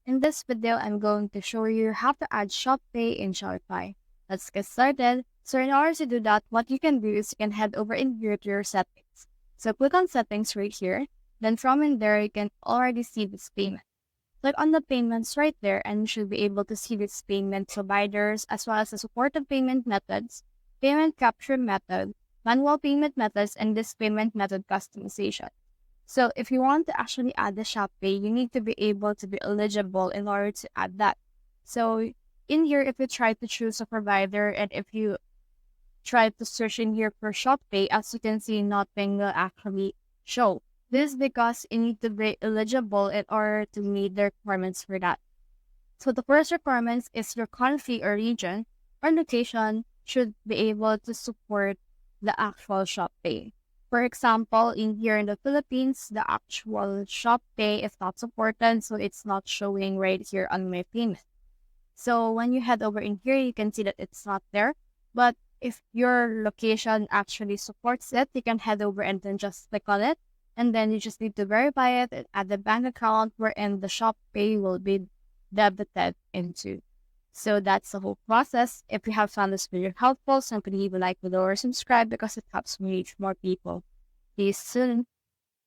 In this video, I'm going to show you how to add Shoppay in Shopify. Let's get started. So in order to do that, what you can do is you can head over in here to your settings. So click on settings right here. Then from in there, you can already see this payment. Click on the payments right there and you should be able to see this payment providers as well as the supported payment methods, payment capture method, manual payment methods, and this payment method customization. So if you want to actually add the Shoppay, you need to be able to be eligible in order to add that. So in here, if you try to choose a provider and if you try to search in here for Shoppay, as you can see, nothing will actually show. This is because you need to be eligible in order to meet the requirements for that. So the first requirements is your country or region or location should be able to support the actual Shoppay. For example, in here in the Philippines, the actual Shoppay is not supported, so it's not showing right here on my payment. So when you head over in here, you can see that it's not there. But if your location actually supports it, you can head over and then just click on it. And then you just need to verify it and add the bank account wherein the Shoppay will be debited into. So that's the whole process. If you have found this video helpful, simply leave a like below or subscribe because it helps me reach more people. See you soon.